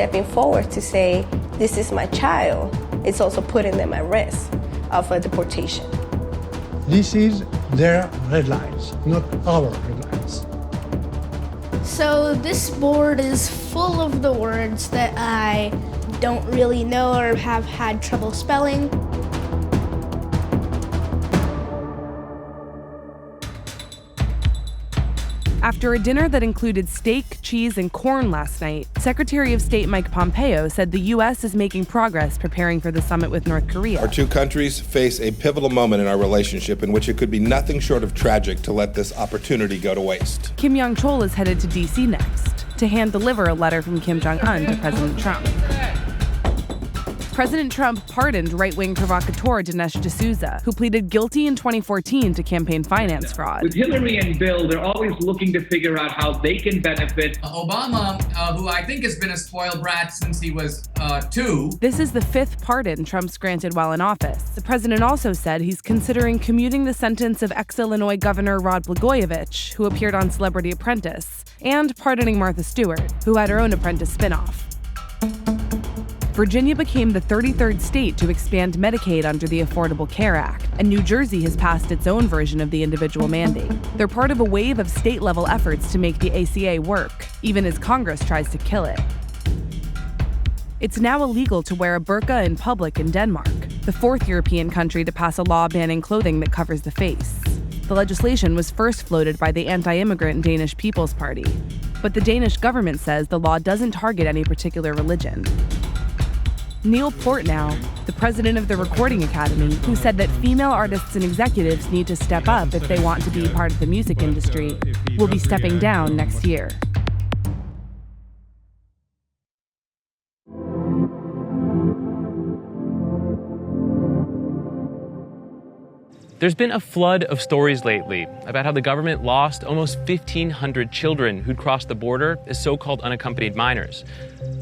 stepping forward to say, this is my child, it's also putting them at risk of a deportation. This is their red lines, not our red lines. So this board is full of the words that I don't really know or have had trouble spelling. After a dinner that included steak, cheese, and corn last night, Secretary of State Mike Pompeo said the U.S. is making progress preparing for the summit with North Korea. Our two countries face a pivotal moment in our relationship in which it could be nothing short of tragic to let this opportunity go to waste. Kim Yong-chol is headed to D.C. next to hand-deliver a letter from Kim Jong-un to President Trump. President Trump pardoned right-wing provocateur Dinesh D'Souza, who pleaded guilty in 2014 to campaign finance fraud. With Hillary and Bill, they're always looking to figure out how they can benefit. Obama, who I think has been a spoiled brat since he was 2. This is the 5th pardon Trump's granted while in office. The president also said he's considering commuting the sentence of ex-Illinois Governor Rod Blagojevich, who appeared on Celebrity Apprentice, and pardoning Martha Stewart, who had her own Apprentice spinoff. Virginia became the 33rd state to expand Medicaid under the Affordable Care Act, and New Jersey has passed its own version of the individual mandate. They're part of a wave of state-level efforts to make the ACA work, even as Congress tries to kill it. It's now illegal to wear a burqa in public in Denmark, the 4th European country to pass a law banning clothing that covers the face. The legislation was first floated by the anti-immigrant Danish People's Party, but the Danish government says the law doesn't target any particular religion. Neil Portnow, the president of the Recording Academy, who said that female artists and executives need to step up if they want to be part of the music industry, will be stepping down next year. There's been a flood of stories lately about how the government lost almost 1,500 children who'd crossed the border as so-called unaccompanied minors.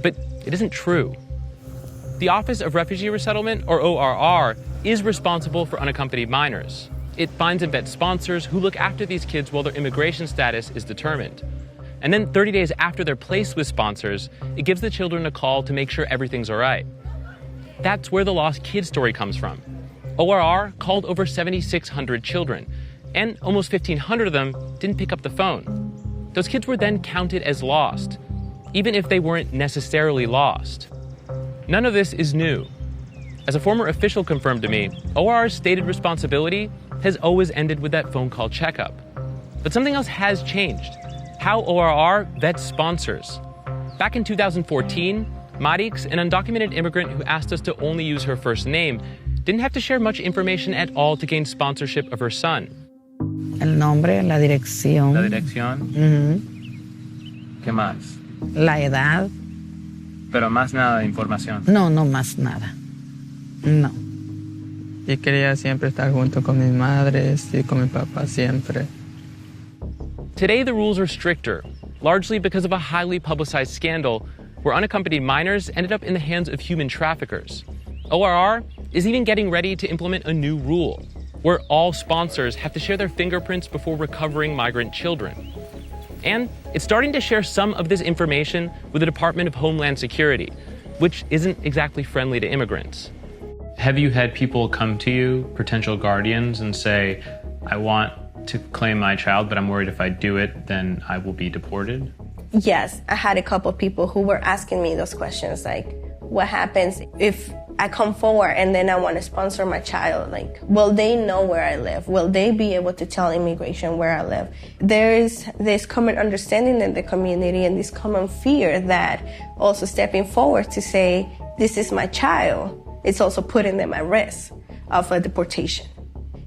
But it isn't true. The Office of Refugee Resettlement, or ORR, is responsible for unaccompanied minors. It finds and vets sponsors who look after these kids while their immigration status is determined. And then 30 days after they're placed with sponsors, it gives the children a call to make sure everything's all right. That's where the lost kid story comes from. ORR called over 7,600 children, and almost 1,500 of them didn't pick up the phone. Those kids were then counted as lost, even if they weren't necessarily lost. None of this is new. As a former official confirmed to me, ORR's stated responsibility has always ended with that phone call checkup. But something else has changed: how ORR vets sponsors. Back in 2014, Marix, an undocumented immigrant who asked us to only use her first name, didn't have to share much information at all to gain sponsorship of her son. El nombre, la dirección. La dirección. Mm-hmm. ¿Qué más? La edad. Pero más nada de información. No, no más nada. No. Y quería siempre estar junto con mis madres y con mi papá siempre. Today the rules are stricter, largely because of a highly publicized scandal where unaccompanied minors ended up in the hands of human traffickers. ORR is even getting ready to implement a new rule where all sponsors have to share their fingerprints before recovering migrant children. And it's starting to share some of this information with the Department of Homeland Security, which isn't exactly friendly to immigrants. Have you had people come to you, potential guardians, and say, I want to claim my child, but I'm worried if I do it, then I will be deported? Yes, I had a couple of people who were asking me those questions, like, what happens if I come forward and then I want to sponsor my child? Like, will they know where I live? Will they be able to tell immigration where I live? There is this common understanding in the community and this common fear that also stepping forward to say, this is my child, it's also putting them at risk of a deportation.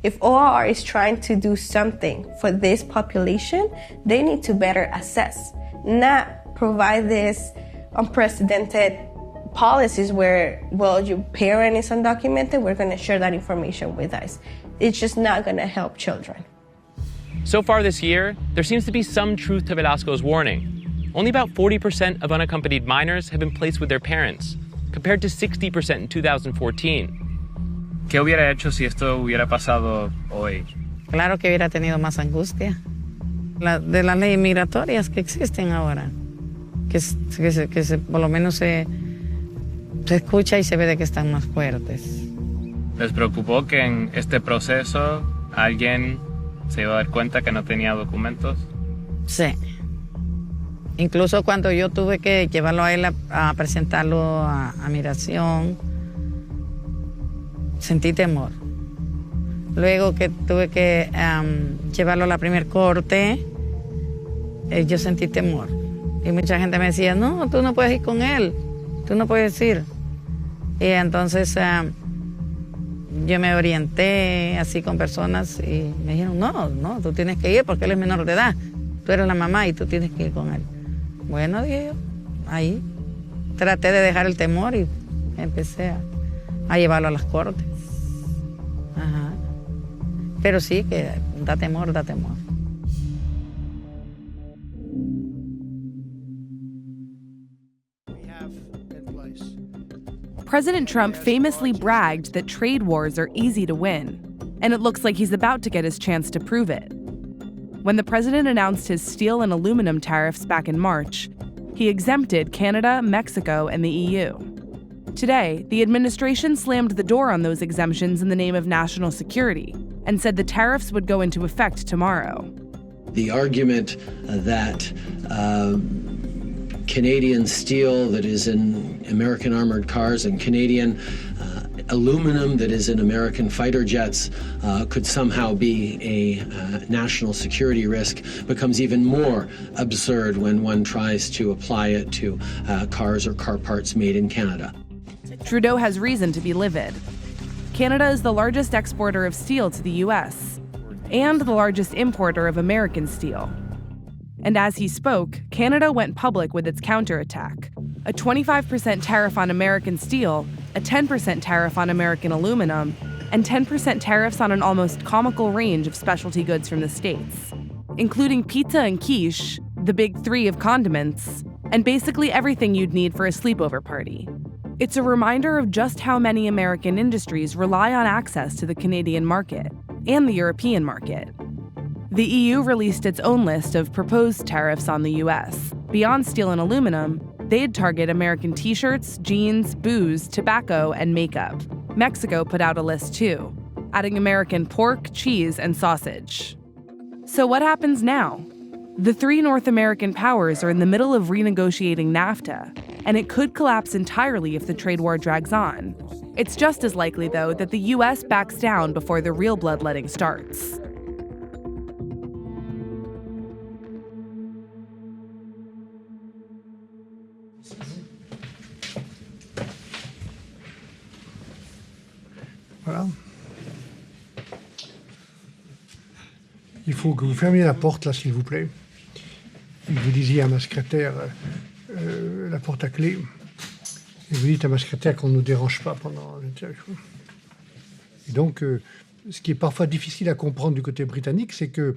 If ORR is trying to do something for this population, they need to better assess, not provide this unprecedented policies where, well, your parent is undocumented, we're going to share that information with us. It's just not going to help children. So far this year, there seems to be some truth to Velasco's warning. Only about 40% of unaccompanied minors have been placed with their parents, compared to 60% in 2014. ¿Qué hubiera hecho si esto hubiera pasado hoy? Claro que hubiera tenido más angustia. De las leyes migratorias que existen ahora, por lo menos se escucha y se ve de que están más fuertes. ¿Les preocupó que en este proceso alguien se iba a dar cuenta que no tenía documentos? Sí. Incluso cuando yo tuve que llevarlo a él a presentarlo a migración, sentí temor. Luego que tuve que llevarlo a la primer corte, yo sentí temor. Y mucha gente me decía, no, tú no puedes ir con él, tú no puedes ir. Y entonces yo me orienté así con personas y me dijeron, no, tú tienes que ir porque él es menor de edad. Tú eres la mamá y tú tienes que ir con él. Bueno, dije yo, ahí traté de dejar el temor y empecé a llevarlo a las cortes. Ajá. Pero sí que da temor. President Trump famously bragged that trade wars are easy to win, and it looks like he's about to get his chance to prove it. When the president announced his steel and aluminum tariffs back in March, he exempted Canada, Mexico, and the EU. Today, the administration slammed the door on those exemptions in the name of national security and said the tariffs would go into effect tomorrow. The argument that Canadian steel that is in American armored cars and Canadian aluminum that is in American fighter jets could somehow be a national security risk becomes even more absurd when one tries to apply it to cars or car parts made in Canada. Trudeau has reason to be livid. Canada is the largest exporter of steel to the US and the largest importer of American steel. And as he spoke, Canada went public with its counterattack. A 25% tariff on American steel, a 10% tariff on American aluminum, and 10% tariffs on an almost comical range of specialty goods from the States, including pizza and quiche, the big three of condiments, and basically everything you'd need for a sleepover party. It's a reminder of just how many American industries rely on access to the Canadian market and the European market. The EU released its own list of proposed tariffs on the US. Beyond steel and aluminum, they'd target American t-shirts, jeans, booze, tobacco, and makeup. Mexico put out a list too, adding American pork, cheese, and sausage. So what happens now? The three North American powers are in the middle of renegotiating NAFTA, and it could collapse entirely if the trade war drags on. It's just as likely, though, that the US backs down before the real bloodletting starts. Voilà. Il faut que vous fermiez la porte, là, s'il vous plaît. Vous disiez à ma secrétaire la porte à clé. Et vous dites à ma secrétaire qu'on ne nous dérange pas pendant l'interview. Et donc, ce qui est parfois difficile à comprendre du côté britannique, c'est que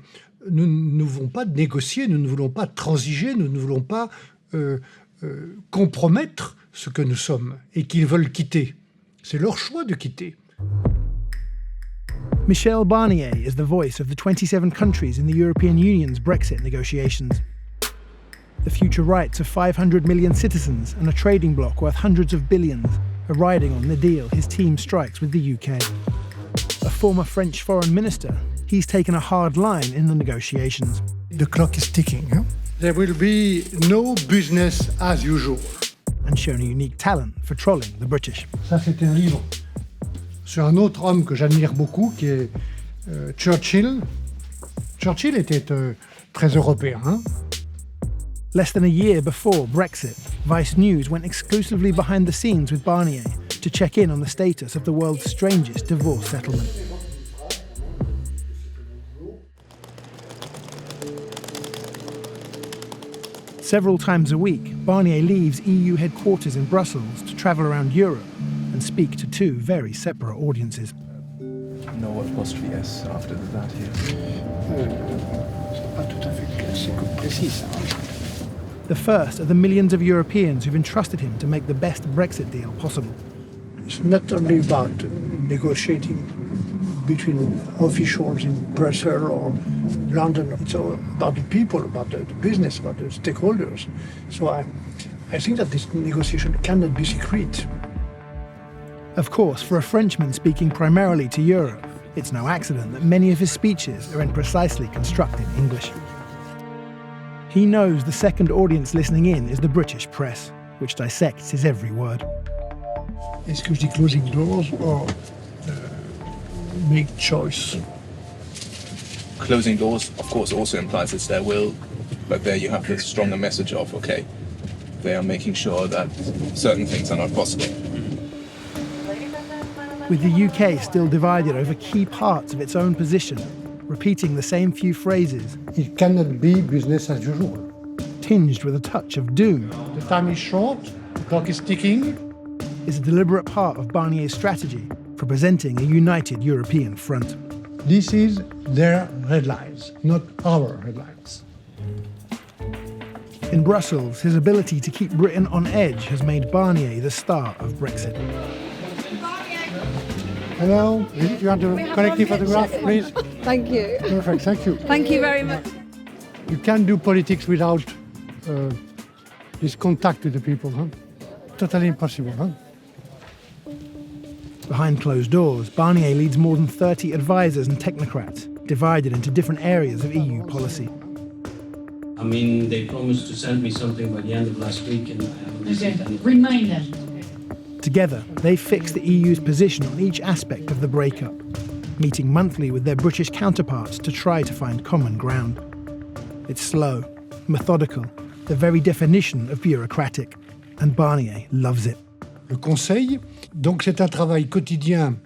nous ne voulons pas négocier, nous ne voulons pas transiger, nous ne voulons pas compromettre ce que nous sommes et qu'ils veulent quitter. C'est leur choix de quitter. Michel Barnier is the voice of the 27 countries in the European Union's Brexit negotiations. The future rights of 500 million citizens and a trading bloc worth hundreds of billions are riding on the deal his team strikes with the UK. A former French foreign minister, he's taken a hard line in the negotiations. The clock is ticking. Huh? There will be no business as usual. And shown a unique talent for trolling the British. Ça, c'est un livre sur un autre homme que j'admire beaucoup, qui est Churchill. Churchill était très européen. Hein? Less than a year before Brexit, Vice News went exclusively behind the scenes with Barnier to check in on the status of the world's strangest divorce settlement. Several times a week, Barnier leaves EU headquarters in Brussels to travel around Europe and speak to two very separate audiences. No apostrophe S after that here. Pas tout à fait classique ou précis. The first are the millions of Europeans who've entrusted him to make the best Brexit deal possible. It's not only about negotiating between officials in Brussels or London. It's all about the people, about the business, about the stakeholders. So I think that this negotiation cannot be secret. Of course, for a Frenchman speaking primarily to Europe, it's no accident that many of his speeches are in precisely constructed English. He knows the second audience listening in is the British press, which dissects his every word. Est-ce que je dis closing doors or make choice? Closing doors, of course, also implies it's their will, but there you have the stronger message of, okay, they are making sure that certain things are not possible. With the UK still divided over key parts of its own position, repeating the same few phrases, it cannot be business as usual. Tinged with a touch of doom. The time is short, the clock is ticking. Is a deliberate part of Barnier's strategy for presenting a united European front. This is their headlines, not our headlines. In Brussels, his ability to keep Britain on edge has made Barnier the star of Brexit. Hello, you want to collective photograph, please? Thank you. Perfect, thank you. Thank you very much. You can't do politics without this contact with the people, huh? Totally impossible, huh? Behind closed doors, Barnier leads more than 30 advisors and technocrats, divided into different areas of EU policy. I mean, they promised to send me something by the end of last week, and I haven't received anything. Remind them. Together, they fix the EU's position on each aspect of the breakup, meeting monthly with their British counterparts to try to find common ground. It's slow, methodical, the very definition of bureaucratic, and Barnier loves it. Le Conseil, donc c'est un travail quotidien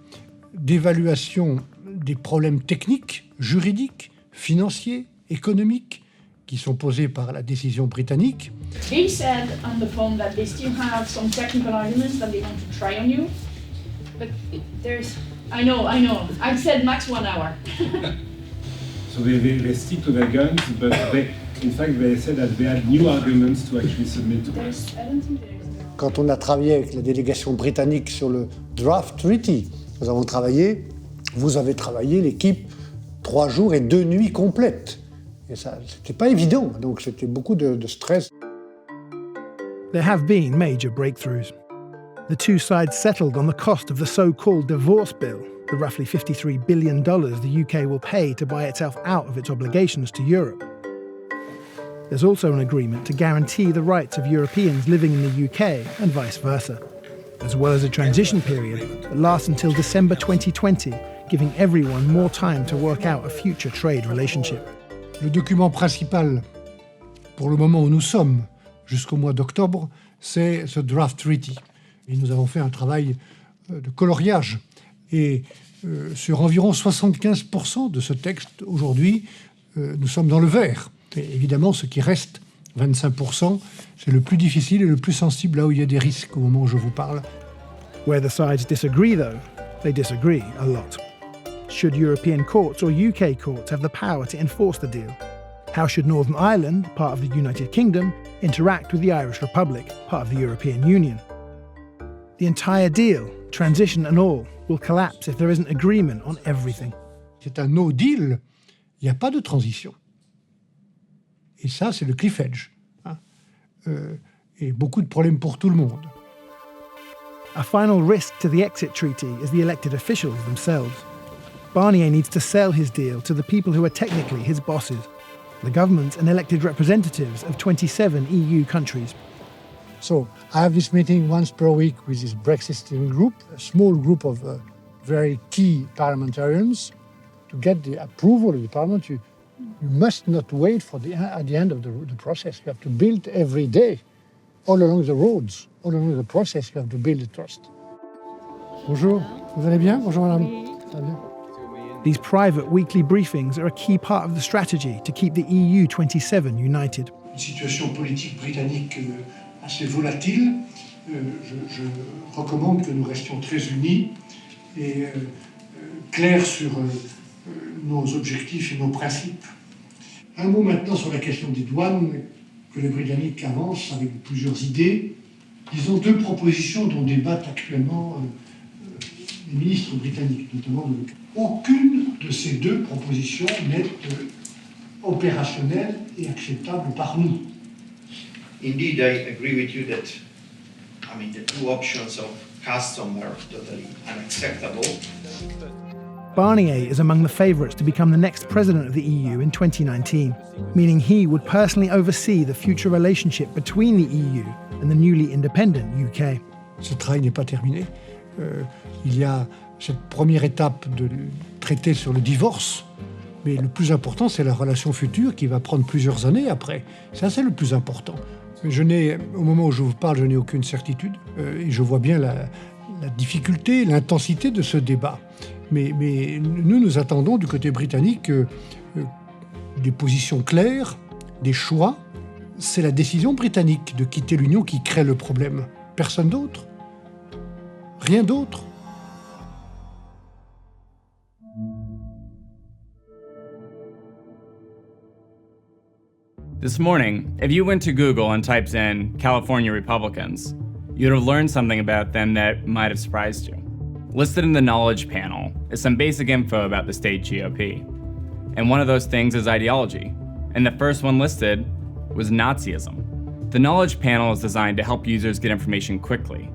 d'évaluation des problèmes techniques, juridiques, financiers, économiques qui sont posés par la décision britannique. They said on the phone that they still have some technical arguments that they want to try on you. But there's... I know. I've said max 1 hour. So they stick to their guns, but in fact they said that they had new arguments to actually submit to us. I don't think there is. Quand on a travaillé avec la délégation britannique sur le draft treaty, nous avons travaillé, vous avez travaillé, l'équipe, 3 jours et 2 nuits complètes. Et ça, c'était pas évident, donc c'était beaucoup de stress. There have been major breakthroughs. The two sides settled on the cost of the so-called divorce bill, the roughly $53 billion the UK will pay to buy itself out of its obligations to Europe. There's also an agreement to guarantee the rights of Europeans living in the UK and vice versa, as well as a transition period that lasts until December 2020, giving everyone more time to work out a future trade relationship. Le document principal, pour le moment où nous sommes, jusqu'au mois d'octobre, c'est ce draft treaty. Et nous avons fait un travail de coloriage. Et sur environ 75% de ce texte, aujourd'hui, nous sommes dans le vert. Et évidemment, ce qui reste, 25%, c'est le plus difficile et le plus sensible, là où il y a des risques au moment où je vous parle. Where the sides disagree, though, they disagree a lot. Should European courts or UK courts have the power to enforce the deal? How should Northern Ireland, part of the United Kingdom, interact with the Irish Republic, part of the European Union? The entire deal, transition and all, will collapse if there isn't agreement on everything. C'est un no deal, il n'y a pas de transition. Et ça, c'est le cliff edge. Hein. Et beaucoup de problèmes pour tout le monde. A final risk to the exit treaty is the elected officials themselves. Barnier needs to sell his deal to the people who are technically his bosses, the government and elected representatives of 27 EU countries. So I have this meeting once per week with this Brexit steering group, a small group of very key parliamentarians. To get the approval of the parliament, you must not wait for at the end of the process. You have to build every day, all along the roads, all along the process, you have to build the trust. Bonjour, vous allez bien? Bonjour madame. Ça va bien? These private weekly briefings are a key part of the strategy to keep the EU 27 united. Une situation politique britannique assez volatile. Je recommande que nous restions très unis et clairs sur nos objectifs et nos principes. Un mot maintenant sur la question des douanes que les Britanniques avancent avec plusieurs idées. Ils ont 2 propositions dont débattent actuellement les ministres britanniques, notamment de l'Europe. Aucune de ces 2 propositions n'est opérationnelle et acceptable par nous. indeed, I agree with you that, I mean, the two options of custom are totally unacceptable. Barnier is among the favourites to become the next president of the EU in 2019, meaning he would personally oversee the future relationship between the EU and the newly independent UK. Ce travail n'est pas terminé. Il y a cette première étape de traiter sur le divorce, mais le plus important, c'est la relation future qui va prendre plusieurs années après. Ça, c'est le plus important. Au moment où je vous parle, je n'ai aucune certitude, et je vois bien la difficulté, l'intensité de ce débat. Mais nous attendons du côté britannique des positions claires, des choix. C'est la décision britannique de quitter l'Union qui crée le problème. Personne d'autre. Rien d'autre. This morning, if you went to Google and typed in California Republicans, you'd have learned something about them that might have surprised you. Listed in the knowledge panel is some basic info about the state GOP. And one of those things is ideology. And the first one listed was Nazism. The knowledge panel is designed to help users get information quickly.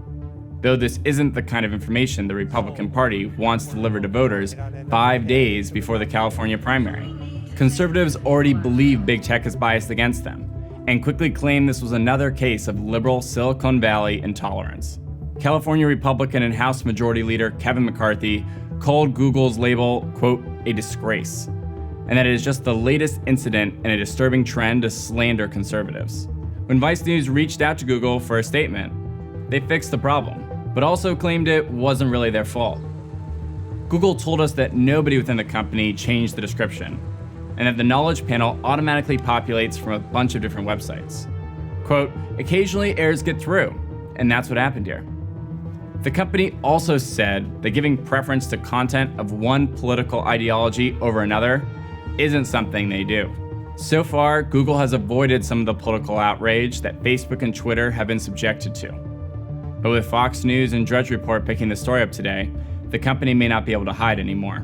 Though this isn't the kind of information the Republican Party wants delivered to voters 5 days before the California primary. Conservatives already believe big tech is biased against them, and quickly claimed this was another case of liberal Silicon Valley intolerance. California Republican and House Majority Leader Kevin McCarthy called Google's label, quote, a disgrace, and that it is just the latest incident in a disturbing trend to slander conservatives. When Vice News reached out to Google for a statement, they fixed the problem, but also claimed it wasn't really their fault. Google told us that nobody within the company changed the description, and that the knowledge panel automatically populates from a bunch of different websites. Quote, occasionally errors get through, and that's what happened here. The company also said that giving preference to content of one political ideology over another isn't something they do. So far, Google has avoided some of the political outrage that Facebook and Twitter have been subjected to. But with Fox News and Drudge Report picking the story up today, the company may not be able to hide anymore.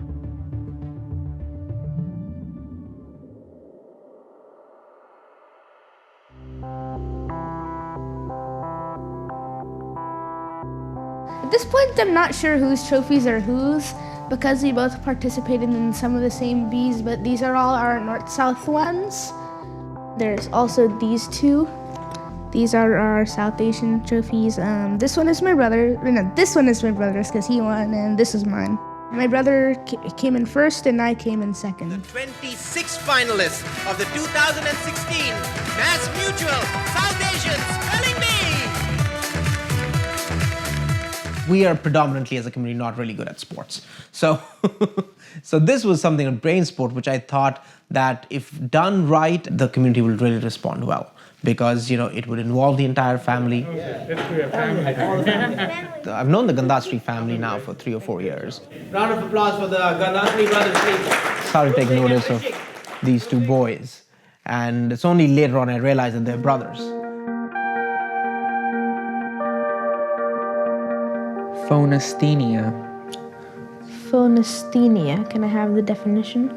At this point, I'm not sure whose trophies are whose, because we both participated in some of the same bees, but these are all our north-south ones. There's also these two. These are our South Asian trophies. This one is my brother. No, this one is my brother's because he won, and this is mine. My brother came in first, and I came in second. The 26 finalists of the 2016 Mass Mutual South Asian Spelling Bee. We are predominantly, as a community, not really good at sports. So, so this was something, a brain sport, which I thought that if done right, the community will really respond well. Because, you know, it would involve the entire family. I've known the Gandastri family now for 3 or 4 years. Round of applause for the Gandastri brothers, please. Started taking notice of these two boys. And it's only later on I realized that they're brothers. Phonesthenia. Phonesthenia, can I have the definition?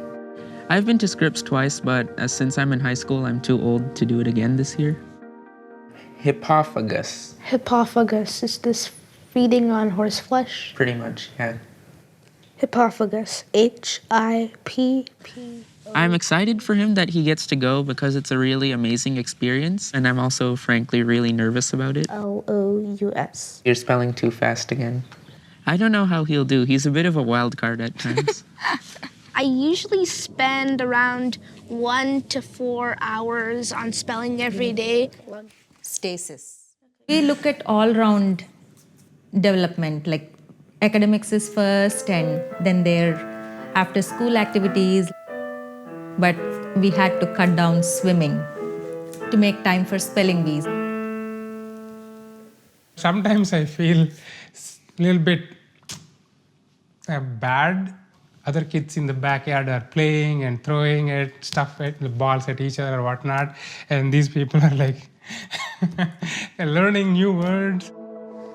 I've been to Scripps twice, but since I'm in high school, I'm too old to do it again this year. Hippophagus. Hippophagus, is this feeding on horse flesh? Pretty much, yeah. Hippophagus, H-I-P-P. I'm excited for him that he gets to go because it's a really amazing experience, and I'm also, frankly, really nervous about it. L-O-U-S. You're spelling too fast again. I don't know how he'll do. He's a bit of a wild card at times. I usually spend around 1 to 4 hours on spelling every day. Stasis. We look at all-round development, like academics is first and then their after-school activities. But we had to cut down swimming to make time for spelling bees. Sometimes I feel a little bit bad. Other kids in the backyard are playing and throwing stuff at the balls at each other or whatnot, and these people are like learning new words.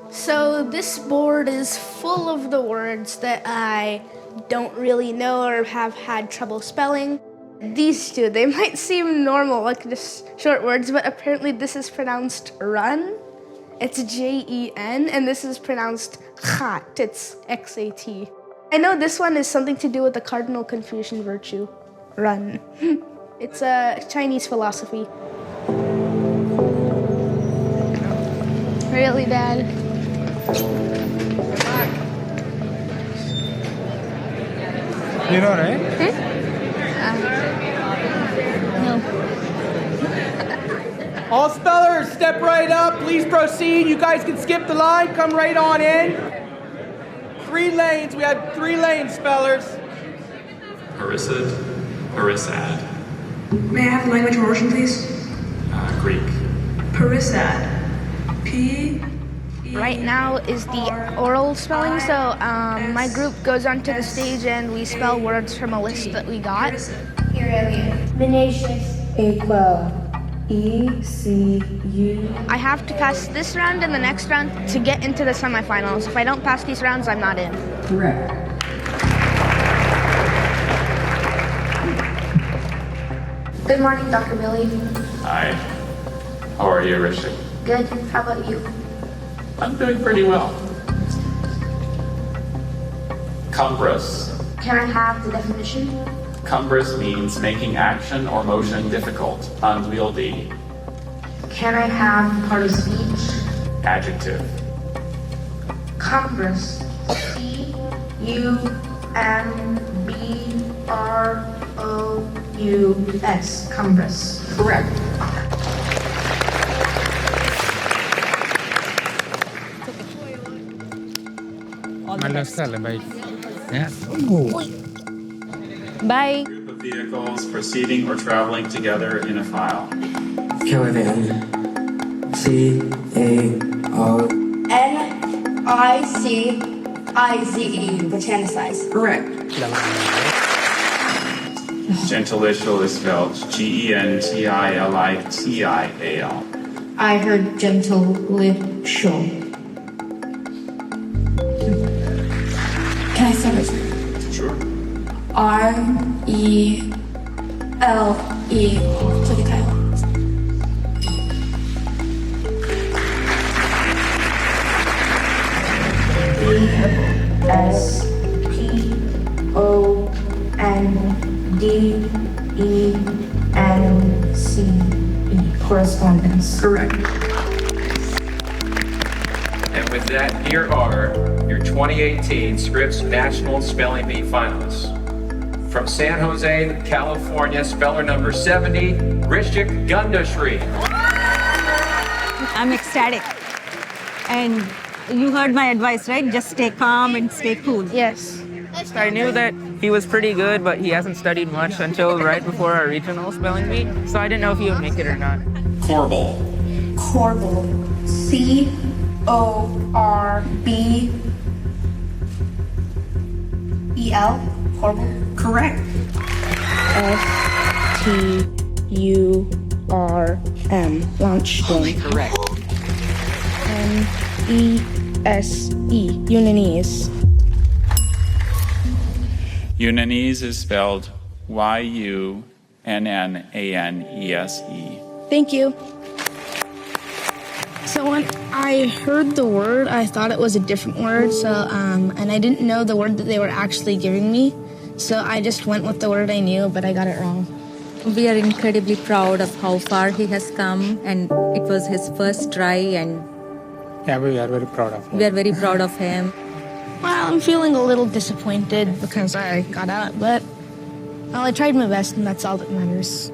So this board is full of the words that I don't really know or have had trouble spelling. These two, they might seem normal, like just short words, but apparently this is pronounced run. It's Jen, and this is pronounced khat. It's Xat. I know this one is something to do with the cardinal Confucian virtue, run. It's a Chinese philosophy. Really, Dad? You know, right? No. All spellers, step right up. Please proceed. You guys can skip the line. Come right on in. 3 lanes. We have 3 lanes, spellers. Harissad, Harissad. May I have the language of origin, please? Greek. Parissad. P. Right now is the oral spelling, so my group goes onto the stage and we spell words from a list that we got. Venacious. Equal. ECU. I have to pass this round and the next round to get into the semifinals. If I don't pass these rounds, I'm not in. Correct. Good morning, Dr. Billy. Hi. How are you, Rishik? Good. How about you? I'm doing pretty well. Cumbrous. Can I have the definition? Cumbrous means making action or motion difficult, unwieldy. Can I have part of speech? Adjective. Cumbrous. C-U-M-B-R-O-U-S. Cumbrous. Correct. Bye. Group of vehicles proceeding or traveling together in a file. Caravan. C-A-R-N-I-C-I-Z-E. Botanicized. Correct. Gentilical is spelled G-E-N-T-I-L-I-T-I-A-L. I heard gentilical. Can I start it? Sure. R-E-L-E. Click the title. S-P-O-N-D-E-N-C-E. Correspondence. Correct. And with that, here are your 2018 Scripps National Spelling Bee finalists. From San Jose, California, speller number 70, Rishik Gundashri. I'm ecstatic. And you heard my advice, right? Just stay calm and stay cool. Yes. I knew that he was pretty good, but he hasn't studied much until right before our regional spelling bee, so I didn't know if he would make it or not. Corbel. Corbel. C-O-R-B-E-L. Corbel. Correct. S-T-U-R-M. Lunchroom. Correct. N-E-S-E. Unanese. Unanese is spelled Y-U-N-N-A-N-E-S-E. Thank you. So when I heard the word, I thought it was a different word, and I didn't know the word that they were actually giving me, so I just went with the word I knew, but I got it wrong. We are incredibly proud of how far he has come, and it was his first try, and Yeah, we are very proud of him. we are very proud of him. Well, I'm feeling a little disappointed because I got out, but well, I tried my best, and that's all that matters.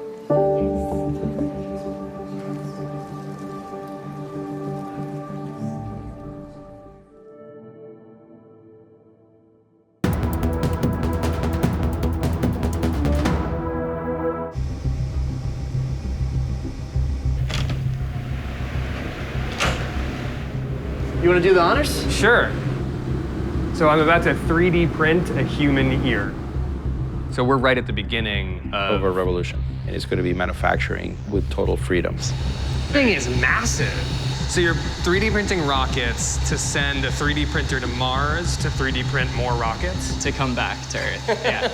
You want to do the honors? Sure. So I'm about to 3D print a human ear. So we're right at the beginning of a revolution, and it's going to be manufacturing with total freedoms. Thing is massive. So you're 3D printing rockets to send a 3D printer to Mars to 3D print more rockets? To come back to Earth, yeah.